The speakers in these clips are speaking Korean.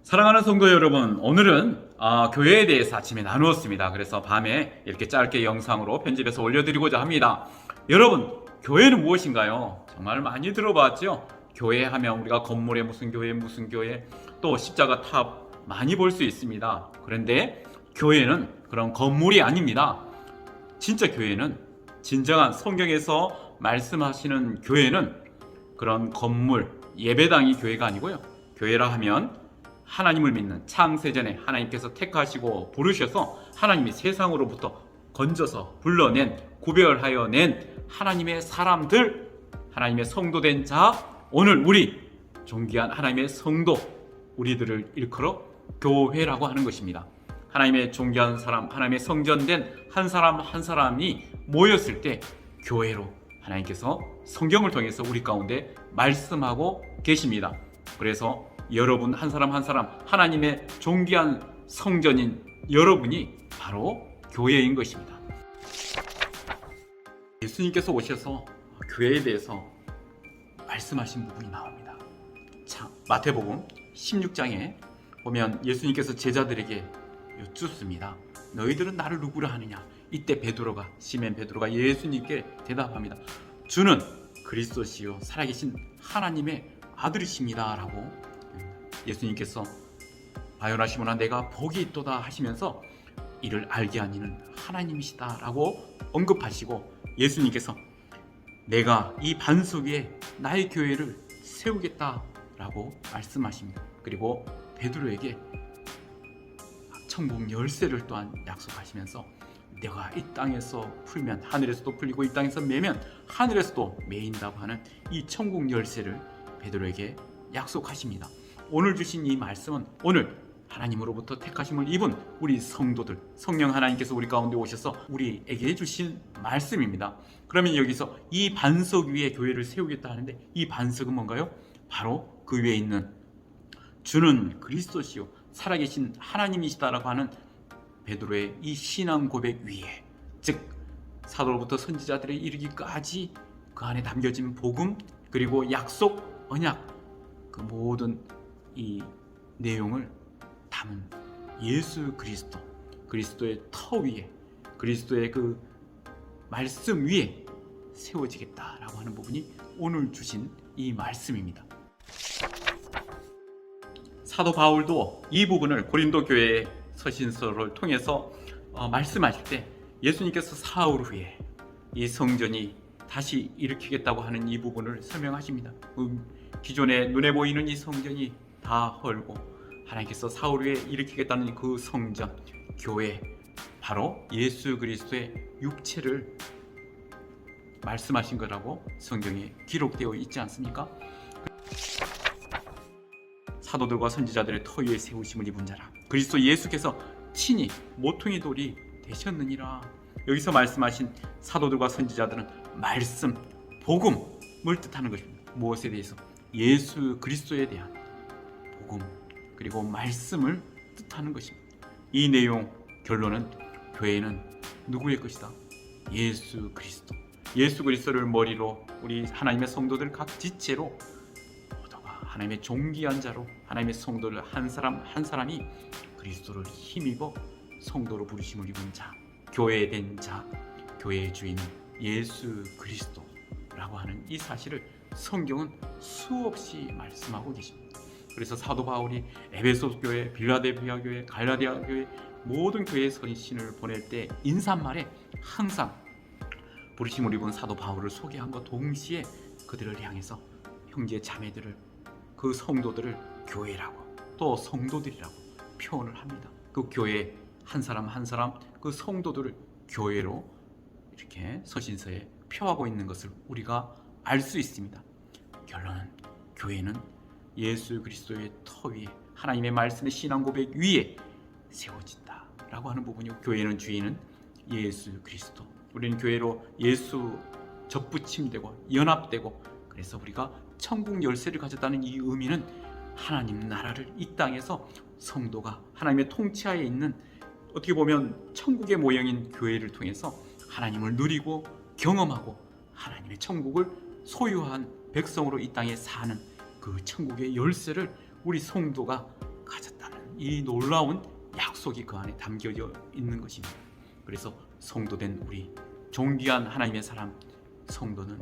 사랑하는 성도 여러분, 오늘은 교회에 대해서 아침에 나누었습니다. 그래서 밤에 이렇게 짧게 영상으로 편집해서 올려드리고자 합니다. 여러분, 교회는 무엇인가요? 정말 많이 들어봤죠? 교회 하면 우리가 건물에 무슨 교회 또 십자가 탑 많이 볼 수 있습니다. 그런데 교회는 그런 건물이 아닙니다. 진짜 교회는, 진정한 성경에서 말씀하시는 교회는 그런 건물, 예배당이 교회가 아니고요. 교회라 하면 하나님을 믿는, 창세전에 하나님께서 택하시고 부르셔서 하나님이 세상으로부터 건져서 불러낸, 구별하여 낸 하나님의 사람들, 하나님의 성도된 자, 오늘 우리 존귀한 하나님의 성도, 우리들을 일컬어 교회라고 하는 것입니다. 하나님의 존귀한 사람, 하나님의 성전된 한 사람 한 사람이 모였을 때 교회로 하나님께서 성경을 통해서 우리 가운데 말씀하고 계십니다. 그래서 여러분 한 사람 한 사람, 하나님의 존귀한 성전인 여러분이 바로 교회인 것입니다. 예수님께서 오셔서 교회에 대해서 말씀하신 부분이 나옵니다. 자, 마태복음 16장에 보면 예수님께서 제자들에게 여쭙습니다. 너희들은 나를 누구라 하느냐? 이때 베드로가, 시몬 베드로가 예수님께 대답합니다. 주는 그리스도시요 살아계신 하나님의 아들이십니다 라고 예수님께서 바요나 시몬아 내가 복이 있도다 하시면서 이를 알게 하니는 하나님이시다 라고 언급하시고, 예수님께서 내가 이 반석 위에 나의 교회를 세우겠다 라고 말씀하십니다. 그리고 베드로에게 천국 열쇠를 또한 약속하시면서 내가 이 땅에서 풀면 하늘에서도 풀리고 이 땅에서 매면 하늘에서도 매인다고 하는 이 천국 열쇠를 베드로에게 약속하십니다. 오늘 주신 이 말씀은 오늘 하나님으로부터 택하심을 입은 우리 성도들, 성령 하나님께서 우리 가운데 오셔서 우리에게 주신 말씀입니다. 그러면 여기서 이 반석 위에 교회를 세우겠다 하는데 이 반석은 뭔가요? 바로 그 위에 있는 주는 그리스도시요 살아계신 하나님이시다라고 하는 베드로의 이 신앙 고백 위에, 즉 사도로부터 선지자들에 이르기까지 그 안에 담겨진 복음, 그리고 약속, 언약, 그 모든 이 내용을 담은 예수 그리스도, 그리스도의 터 위에, 그리스도의 그 말씀 위에 세워지겠다라고 하는 부분이 오늘 주신 이 말씀입니다. 사도 바울도 이 부분을 고린도 교회의 서신서를 통해서 말씀하실 때 예수님께서 사흘 후에 이 성전이 다시 일으키겠다고 하는 이 부분을 설명하십니다. 기존에 눈에 보이는 이 성전이 다 헐고 하나님께서 사흘 후에 일으키겠다는 그 성전, 교회, 바로 예수 그리스도의 육체를 말씀하신 거라고 성경에 기록되어 있지 않습니까? 사도들과 선지자들의 터 위에 세우심을 입은 자라 그리스도 예수께서 친히 모퉁이 돌이 되셨느니라. 여기서 말씀하신 사도들과 선지자들은 말씀, 복음을 뜻하는 것입니다. 무엇에 대해서? 예수 그리스도에 대한 복음, 그리고 말씀을 뜻하는 것입니다. 이 내용 결론은 교회는 누구의 것이다? 예수 그리스도. 예수 그리스도를 머리로 우리 하나님의 성도들 각 지체로 모두가 하나님의 존귀한 자로 하나님의 성도를 한 사람 한 사람이 그리스도를 힘입어 성도로 부르심을 입은 자, 교회된 자, 교회의 주인은 예수 그리스도라고 하는 이 사실을 성경은 수없이 말씀하고 계십니다. 그래서 사도 바울이 에베소 교회, 빌라델피아 교회, 갈라디아 교회 모든 교회에 서신을 보낼 때 인사말에 항상 부르심을 입은 사도 바울을 소개함과 동시에 그들을 향해서 형제 자매들을, 그 성도들을 교회라고 또 성도들이라고 표현을 합니다. 그 교회 한 사람 한 사람, 그 성도들을 교회로 이렇게 서신서에 표하고 있는 것을 우리가 알 수 있습니다. 결론은 교회는 예수 그리스도의 터 위에 하나님의 말씀의 신앙 고백 위에 세워진다 라고 하는 부분이고, 교회는 주인은 예수 그리스도. 우리는 교회로 예수 접붙임되고 연합되고, 그래서 우리가 천국 열쇠를 가졌다는 이 의미는 하나님 나라를 이 땅에서 성도가 하나님의 통치하에 있는, 어떻게 보면 천국의 모형인 교회를 통해서 하나님을 누리고 경험하고 하나님의 천국을 소유한 백성으로 이 땅에 사는 그 천국의 열쇠를 우리 성도가 가졌다는 이 놀라운 약속이 그 안에 담겨져 있는 것입니다. 그래서 성도된 우리, 존귀한 하나님의 사람 성도는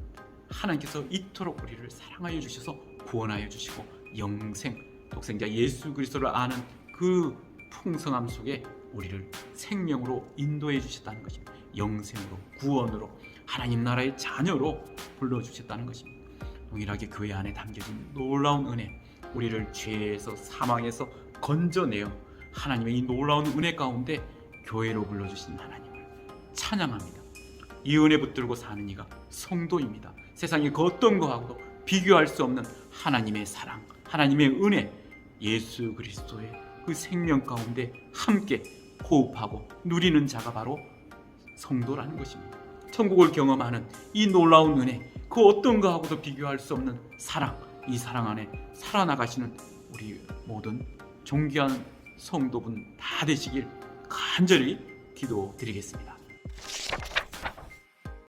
하나님께서 이토록 우리를 사랑하여 주셔서 구원하여 주시고 영생, 독생자 예수 그리스도를 아는 그 풍성함 속에 우리를 생명으로 인도해 주셨다는 것입니다. 영생으로, 구원으로, 하나님 나라의 자녀로 불러주셨다는 것입니다. 동일하게 교회 안에 담겨진 놀라운 은혜, 우리를 죄에서, 사망에서 건져내어 하나님의 이 놀라운 은혜 가운데 교회로 불러주신 하나님을 찬양합니다. 이 은혜 붙들고 사는 이가 성도입니다. 세상의 그 어떤 거하고도 비교할 수 없는 하나님의 사랑, 하나님의 은혜, 예수 그리스도의 그 생명 가운데 함께 호흡하고 누리는 자가 바로 성도라는 것입니다. 천국을 경험하는 이 놀라운 은혜, 그 어떤 거하고도 비교할 수 없는 사랑, 이 사랑 안에 살아나가시는 우리 모든 존귀한 성도분 다 되시길 간절히 기도드리겠습니다.